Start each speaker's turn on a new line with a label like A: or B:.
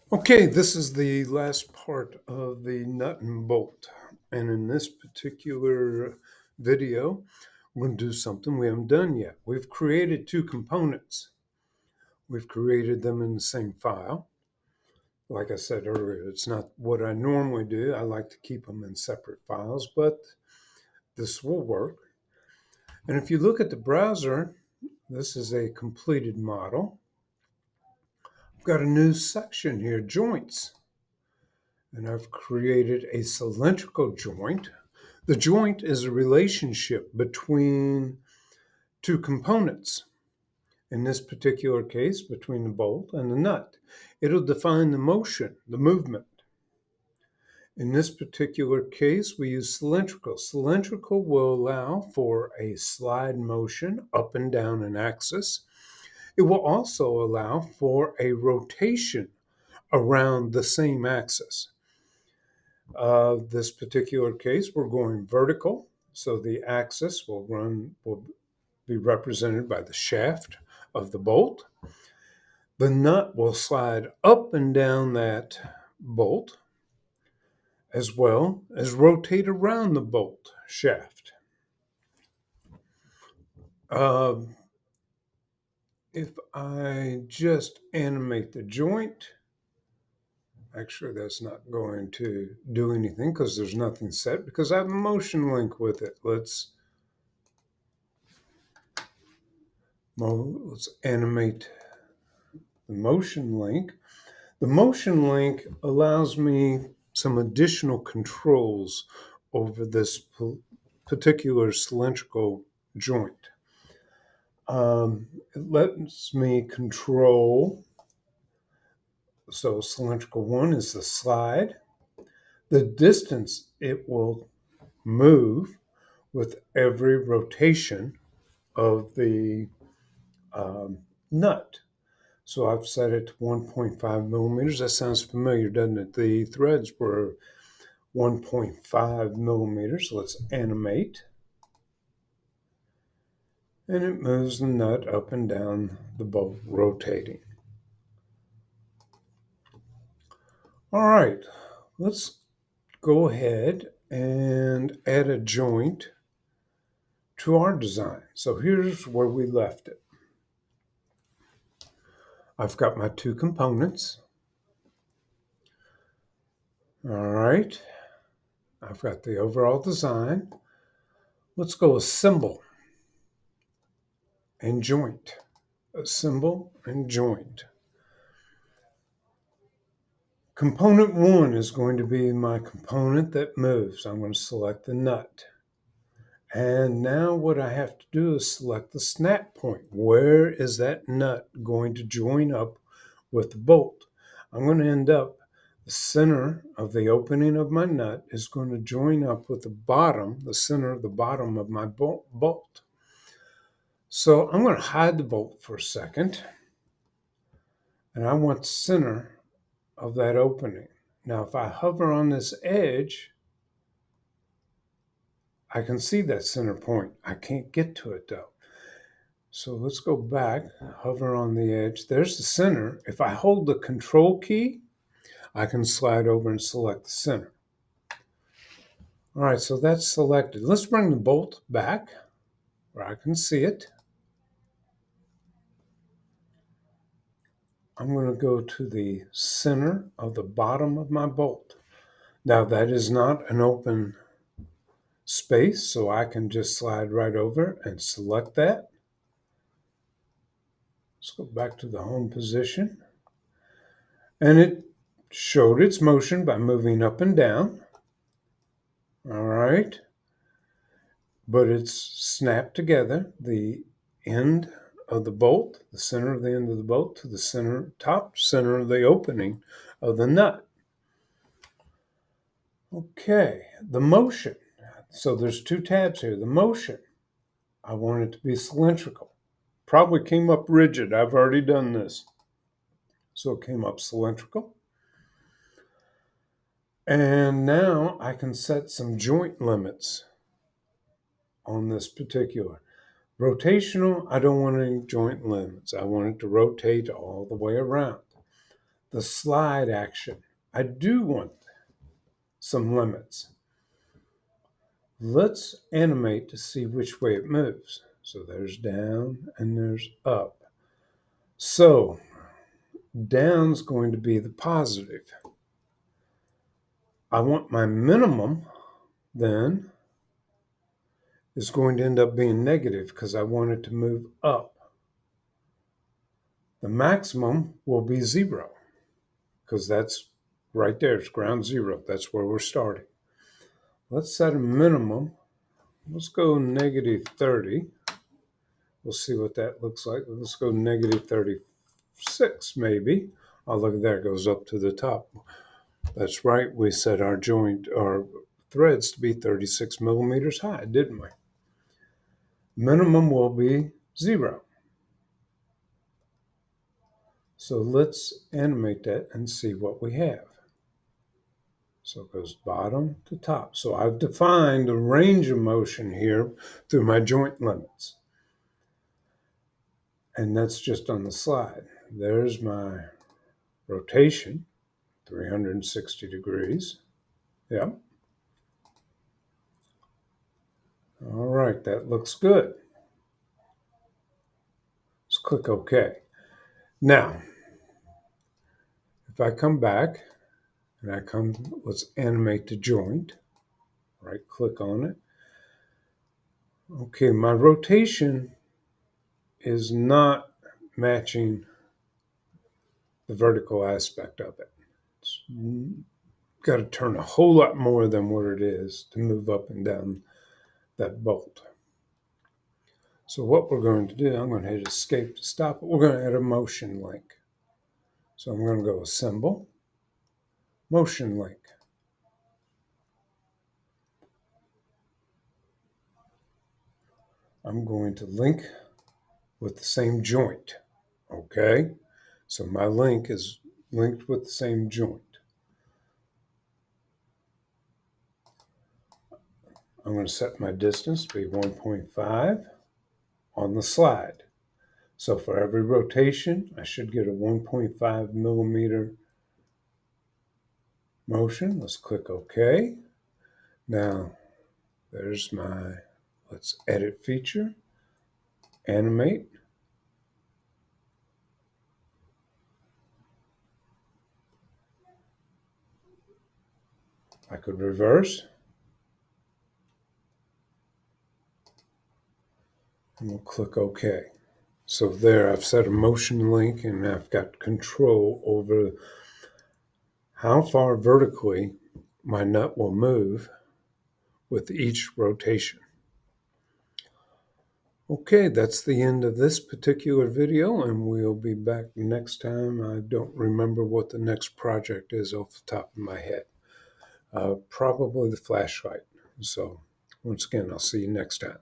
A: Okay, this is the last part of the nut and bolt. And in this particular video, we're going to do something we haven't done yet. We've created two components. We've created them in the same file. Like I said earlier, it's not what I normally do. I like to keep them in separate files, but this will work. And if you look at the browser, this is a completed model. I've got a new section here, joints. And I've created a cylindrical joint. The joint is a relationship between two components. In this particular case, between the bolt and the nut. It'll define the motion, the movement. In this particular case, we use cylindrical. Cylindrical will allow for a slide motion up and down an axis. It will also allow for a rotation around the same axis. This particular case, we're going vertical, so the axis will be represented by the shaft of the bolt. The nut will slide up and down that bolt, as well as rotate around the bolt shaft. Uh, if I just animate the joint, actually that's not going to do anything because there's nothing set because I have a motion link with it. Let's animate the motion link. The motion link allows me some additional controls over this particular cylindrical joint. It lets me control, so cylindrical one is the slide, the distance it will move with every rotation of the nut. So I've set it to 1.5 millimeters. That sounds familiar, doesn't it? The threads were 1.5 millimeters. Let's animate. And it moves the nut up and down the bolt, rotating. All right, let's go ahead and add a joint to our design. So here's where we left it. I've got my two components. All right, I've got the overall design. Let's go assemble and joint. Assemble and joint. Component one is going to be my component that moves. I'm going to select the nut. And now what I have to do is select the snap point. Where is that nut going to join up with the bolt? I'm going to end up, the center of the opening of my nut is going to join up with the bottom, the center of the bottom of my bolt. So I'm going to hide the bolt for a second. And I want the center of that opening. Now, if I hover on this edge, I can see that center point. I can't get to it though. So let's go back, hover on the edge. There's the center. If I hold the control key, I can slide over and select the center. All right, so that's selected. Let's bring the bolt back where I can see it. I'm going to go to the center of the bottom of my bolt. Now that is not an open space, so I can just slide right over and select that. Let's go back to the home position. And it showed its motion by moving up and down. All right. But it's snapped together, the end of the bolt, the center of the end of the bolt to the center, top center of the opening of the nut. Okay, the motion. So there's two tabs here. The motion, I want it to be cylindrical. Probably came up rigid. I've already done this. So it came up cylindrical. And now I can set some joint limits on this particular. Rotational, I don't want any joint limits. I want it to rotate all the way around. the slide action. I do want some limits. Let's animate to see which way it moves. So there's down and there's up. So down's going to be the positive. I want my minimum then is going to end up being negative because I want it to move up. The maximum will be 0 because that's right there. It's ground zero. That's where we're starting. Let's set a minimum. Let's go negative 30. We'll see what that looks like. Let's go negative 36 maybe. Oh, look at that. It goes up to the top. That's right. We set our threads to be 36 millimeters high, didn't we? Minimum will be 0. So let's animate that and see what we have. So it goes bottom to top. So I've defined a range of motion here through my joint limits. And that's just on the slide. There's my rotation, 360 degrees. Yep. All right, that looks good. Let's click OK. Now, if I come back and let's animate the joint. Right click on it. Okay, my rotation is not matching the vertical aspect of it. It's got to turn a whole lot more than what it is to move up and down that bolt. So what we're going to do, I'm going to hit escape to stop it. We're going to add a motion link. So I'm going to go Assemble, Motion Link. I'm going to link with the same joint. Okay, so my link is linked with the same joint. I'm going to set my distance to be 1.5 on the slide. So for every rotation, I should get a 1.5 millimeter motion. Let's click OK. Now, there's let's edit feature, animate. I could reverse. And we'll click OK. So there, I've set a motion link and I've got control over how far vertically my nut will move with each rotation. Okay, that's the end of this particular video, and we'll be back next time. I don't remember what the next project is off the top of my head. Probably the flashlight. So once again, I'll see you next time.